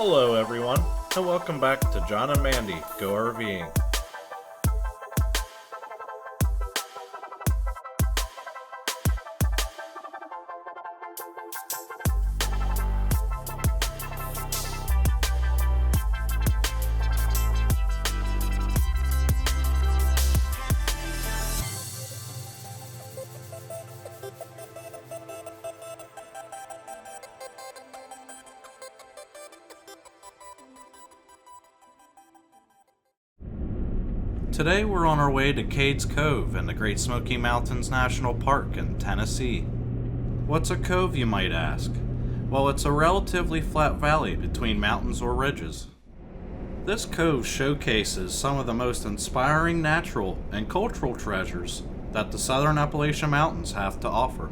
Hello everyone, and welcome back to John and Mandy Go RVing. Today we're on our way to Cades Cove in the Great Smoky Mountains National Park in Tennessee. What's a cove, you might ask? Well, it's a relatively flat valley between mountains or ridges. This cove showcases some of the most inspiring natural and cultural treasures that the southern Appalachian Mountains have to offer.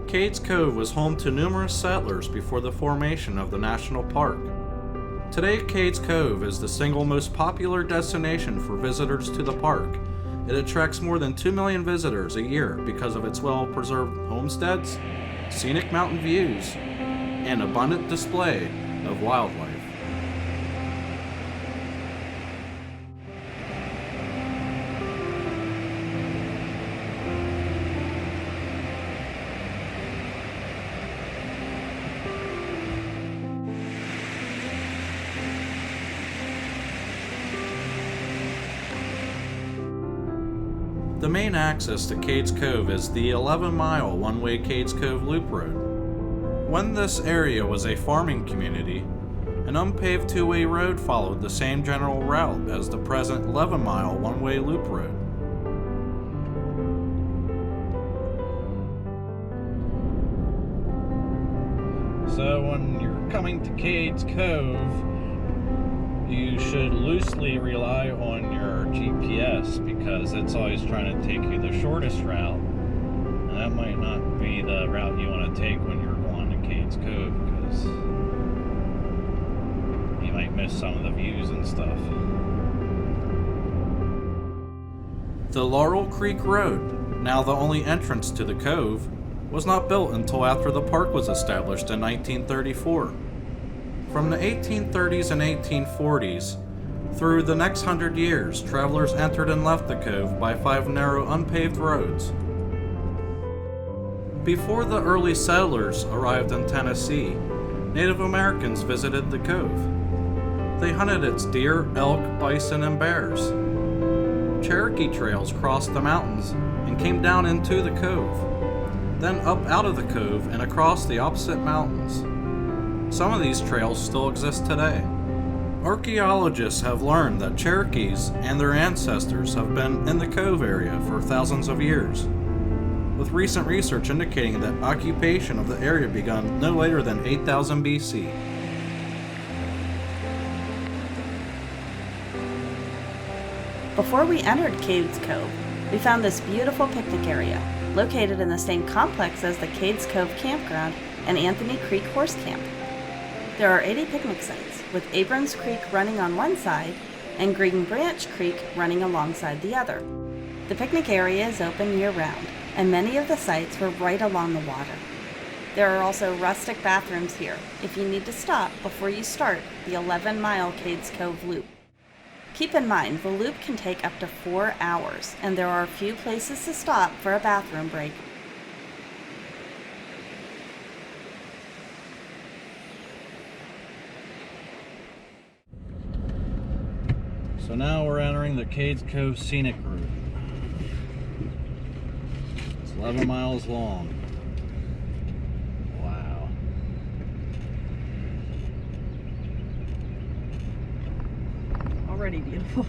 Cades Cove was home to numerous settlers before the formation of the national park. Today, Cades Cove is the single most popular destination for visitors to the park. It attracts more than 2 million visitors a year because of its well-preserved homesteads, scenic mountain views, and abundant display of wildlife. The main access to Cades Cove is the 11-mile one-way Cades Cove Loop Road. When this area was a farming community, an unpaved two-way road followed the same general route as the present 11-mile one-way loop road. So when you're coming to Cades Cove, you should loosely rely on your GPS because it's always trying to take you the shortest route. And that might not be the route you want to take when you're going to Cades Cove because you might miss some of the views and stuff. The Laurel Creek Road, now the only entrance to the cove, was not built until after the park was established in 1934. From the 1830s and 1840s, through the next 100 years, travelers entered and left the cove by 5 narrow unpaved roads. Before the early settlers arrived in Tennessee, Native Americans visited the cove. They hunted its deer, elk, bison, and bears. Cherokee trails crossed the mountains and came down into the cove, then up out of the cove and across the opposite mountains. Some of these trails still exist today. Archaeologists have learned that Cherokees and their ancestors have been in the cove area for thousands of years, with recent research indicating that occupation of the area began no later than 8000 BC. Before we entered Cades Cove, we found this beautiful picnic area, located in the same complex as the Cades Cove Campground and Anthony Creek Horse Camp. There are 80 picnic sites, with Abrams Creek running on one side and Green Branch Creek running alongside the other. The picnic area is open year-round, and many of the sites were right along the water. There are also rustic bathrooms here if you need to stop before you start the 11-mile Cades Cove Loop. Keep in mind, the loop can take up to 4 hours, and there are a few places to stop for a bathroom break. So now we're entering the Cades Cove Scenic Route. It's 11 miles long. Wow. Already beautiful.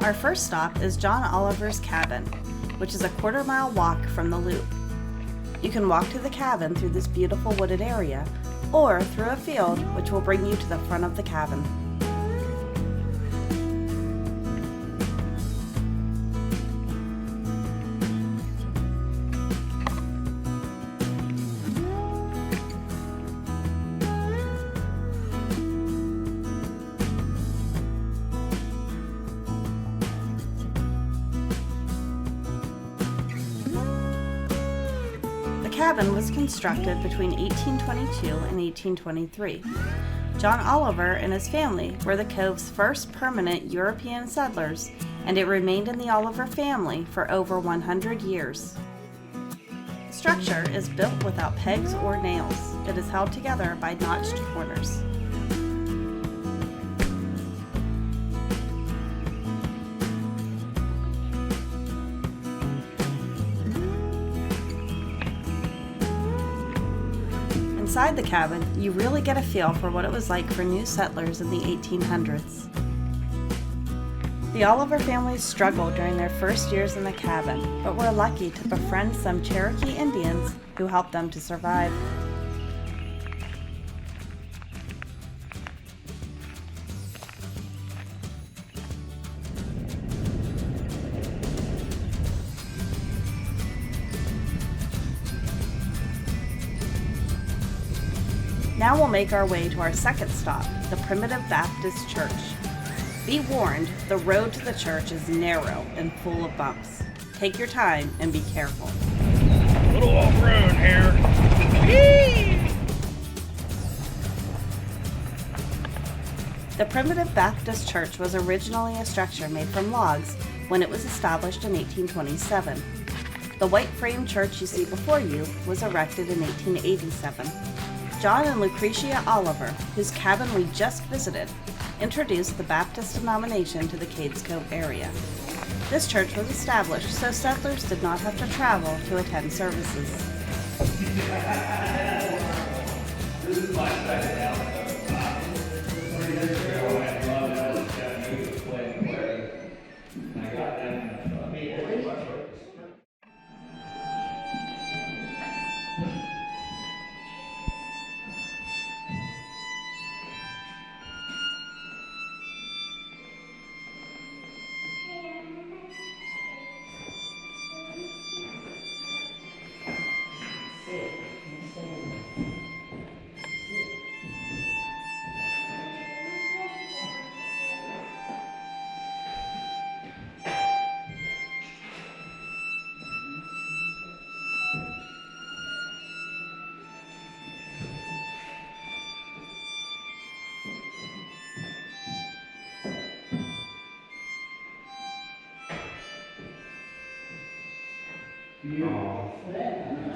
Our first stop is John Oliver's cabin, which is a quarter-mile walk from the loop. You can walk to the cabin through this beautiful wooded area, or through a field which will bring you to the front of the cabin. The cabin was constructed between 1822 and 1823. John Oliver and his family were the Cove's first permanent European settlers, and it remained in the Oliver family for over 100 years. The structure is built without pegs or nails. It is held together by notched corners. Inside the cabin, you really get a feel for what it was like for new settlers in the 1800s. The Oliver family struggled during their first years in the cabin, but were lucky to befriend some Cherokee Indians who helped them to survive. Now we'll make our way to our second stop, the Primitive Baptist Church. Be warned, the road to the church is narrow and full of bumps. Take your time and be careful. Little off-road here. Whee! The Primitive Baptist Church was originally a structure made from logs when it was established in 1827. The white frame church you see before you was erected in 1887. John and Lucretia Oliver, whose cabin we just visited, introduced the Baptist denomination to the Cades Cove area. This church was established so settlers did not have to travel to attend services.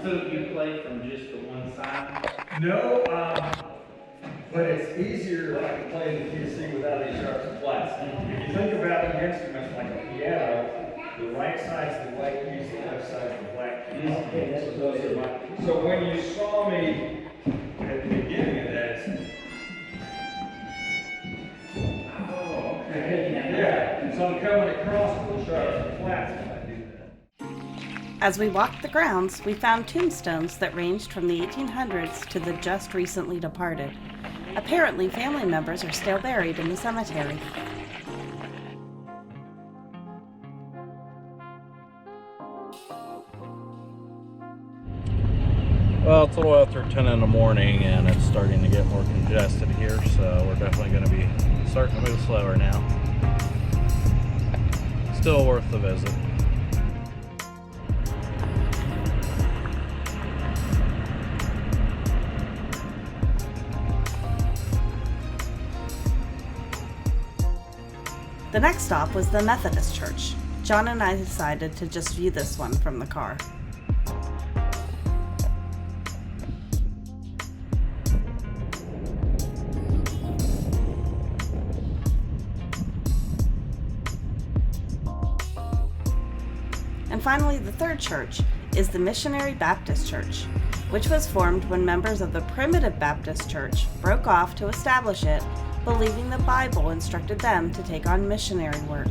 So you play from just the one side? No, but it's easier like to play the PC without any sharp flats. If you think about an instrument like a piano, the right side's the white keys, the left side's the black keys. So those are my. So when you saw me at the beginning of that, oh, okay. Yeah, so I'm coming across with the sharp flats. As we walked the grounds, we found tombstones that ranged from the 1800s to the just recently departed. Apparently, family members are still buried in the cemetery. Well, it's a little after 10 in the morning and it's starting to get more congested here, so we're definitely going to be starting to move slower now. Still worth the visit. The next stop was the Methodist Church. John and I decided to just view this one from the car. And finally, the third church is the Missionary Baptist Church, which was formed when members of the Primitive Baptist Church broke off to establish it, believing the Bible instructed them to take on missionary work.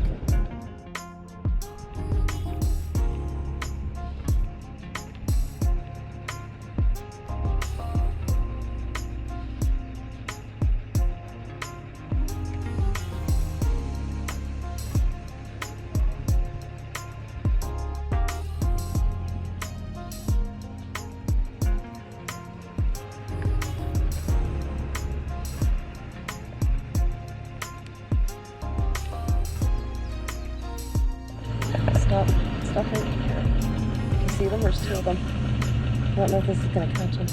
there's two of them. I don't know if this is going to catch them.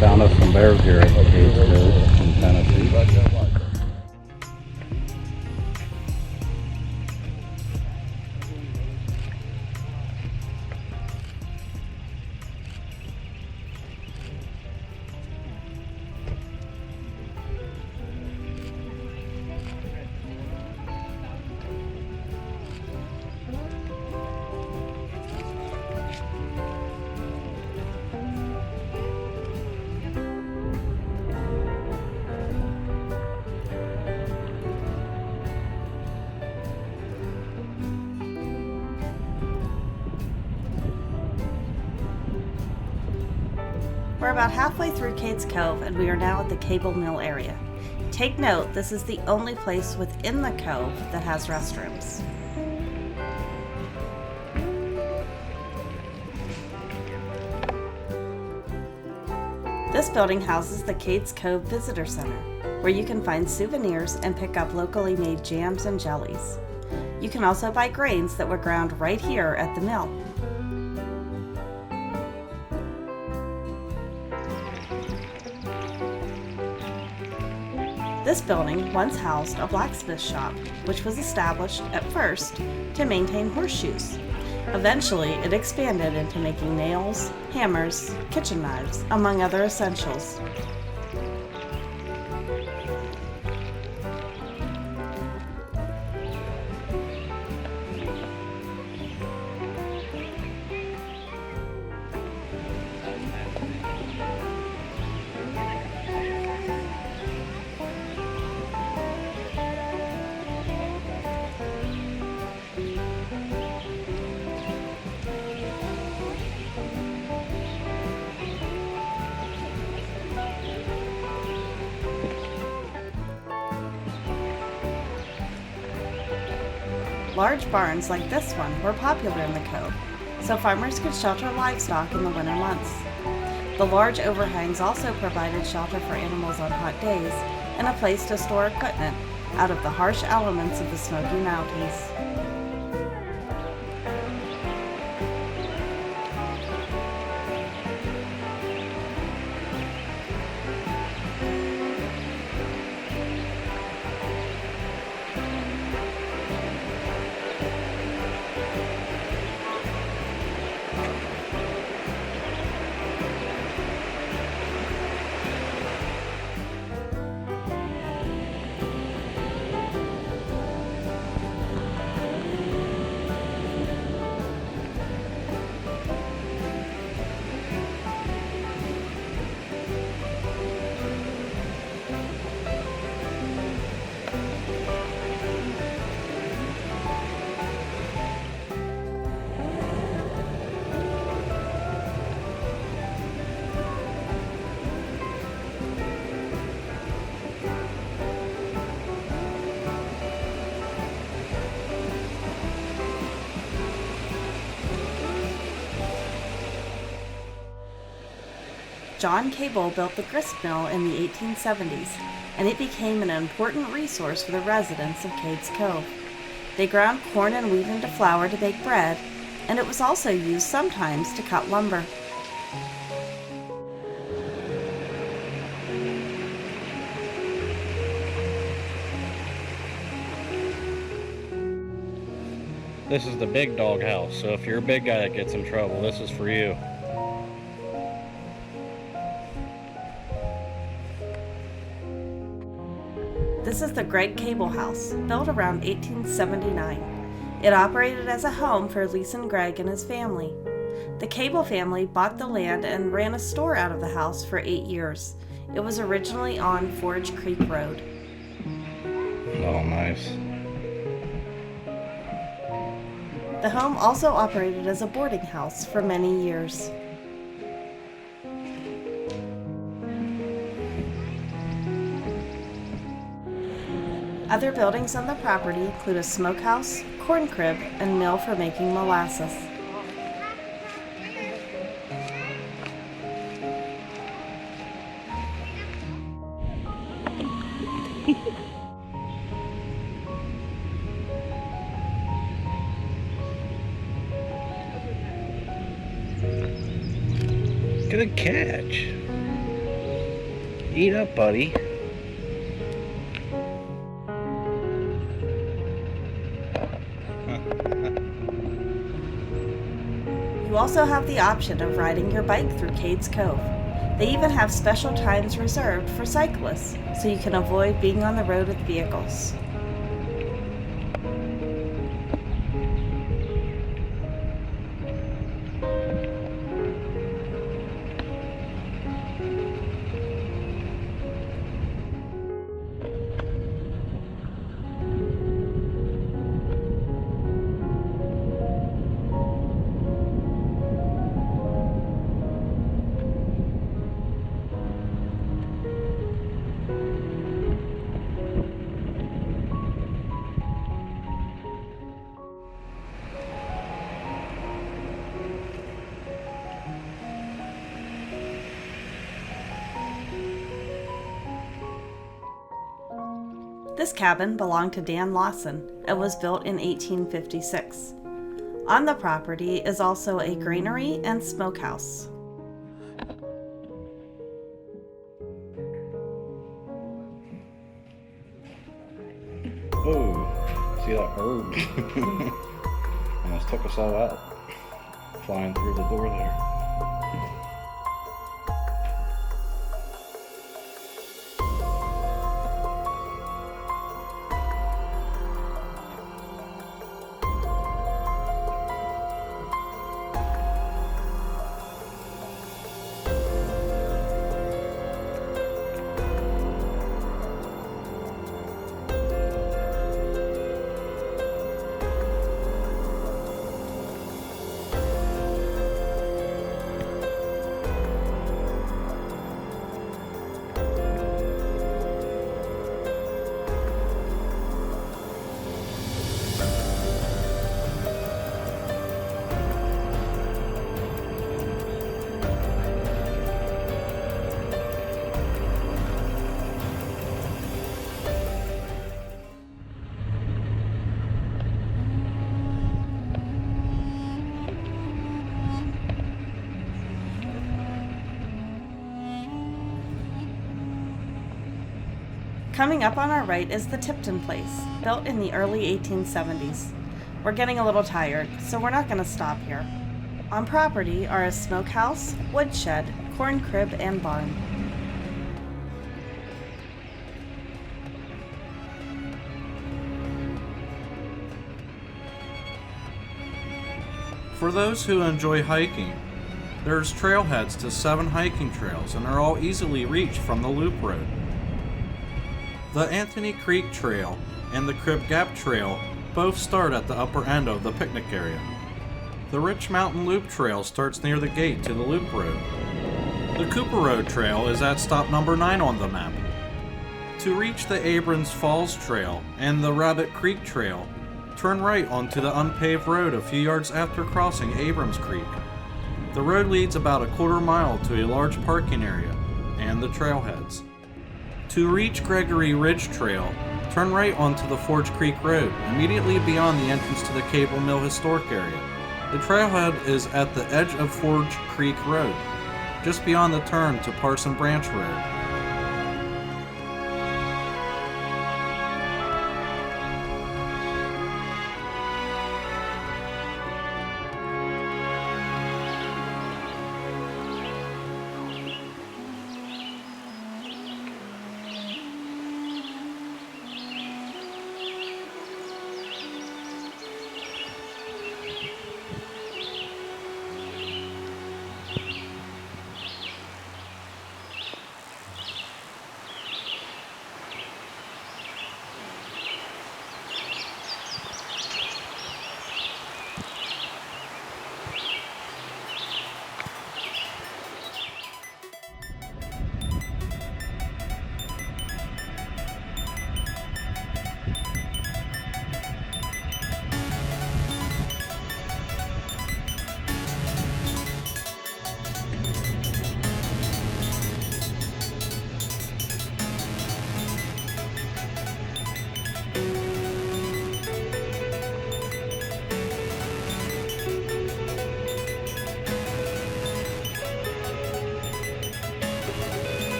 Found us some bears here at Cades Cove in Tennessee. We're about halfway through Cades Cove and we are now at the cable mill area. Take note, this is the only place within the cove that has restrooms. This building houses the Cades Cove Visitor Center, where you can find souvenirs and pick up locally made jams and jellies. You can also buy grains that were ground right here at the mill. This building once housed a blacksmith shop, which was established at first to maintain horseshoes. Eventually, it expanded into making nails, hammers, kitchen knives, among other essentials. Large barns like this one were popular in the cove, so farmers could shelter livestock in the winter months. The large overhangs also provided shelter for animals on hot days and a place to store equipment out of the harsh elements of the Smoky Mountains. John Cable built the grist mill in the 1870s, and it became an important resource for the residents of Cades Cove. They ground corn and wheat into flour to bake bread, and it was also used sometimes to cut lumber. This is the big dog house, so if you're a big guy that gets in trouble, this is for you. This is the Greg Cable House, built around 1879. It operated as a home for Lisa and Greg and his family. The Cable family bought the land and ran a store out of the house for 8 years. It was originally on Forge Creek Road. Oh, nice. The home also operated as a boarding house for many years. Other buildings on the property include a smokehouse, corn crib, and mill for making molasses. Good catch. Eat up, buddy. You also have the option of riding your bike through Cades Cove. They even have special times reserved for cyclists, so you can avoid being on the road with vehicles. This cabin belonged to Dan Lawson and was built in 1856. On the property is also a granary and smokehouse. Oh, see that bird? Almost took us all out. Flying through the door there. Coming up on our right is the Tipton Place, built in the early 1870s. We're getting a little tired, so we're not going to stop here. On property are a smokehouse, woodshed, corn crib, and barn. For those who enjoy hiking, there's trailheads to 7 hiking trails, and are all easily reached from the loop road. The Anthony Creek Trail and the Crib Gap Trail both start at the upper end of the picnic area. The Rich Mountain Loop Trail starts near the gate to the loop road. The Cooper Road Trail is at stop number 9 on the map. To reach the Abrams Falls Trail and the Rabbit Creek Trail, turn right onto the unpaved road a few yards after crossing Abrams Creek. The road leads about a quarter mile to a large parking area and the trailheads. To reach Gregory Ridge Trail, turn right onto the Forge Creek Road, immediately beyond the entrance to the Cable Mill Historic Area. The trailhead is at the edge of Forge Creek Road, just beyond the turn to Parson Branch Road.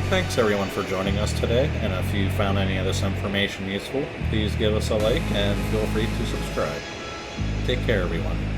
Thanks everyone for joining us today, and if you found any of this information useful, please give us a like and feel free to subscribe. Take care everyone.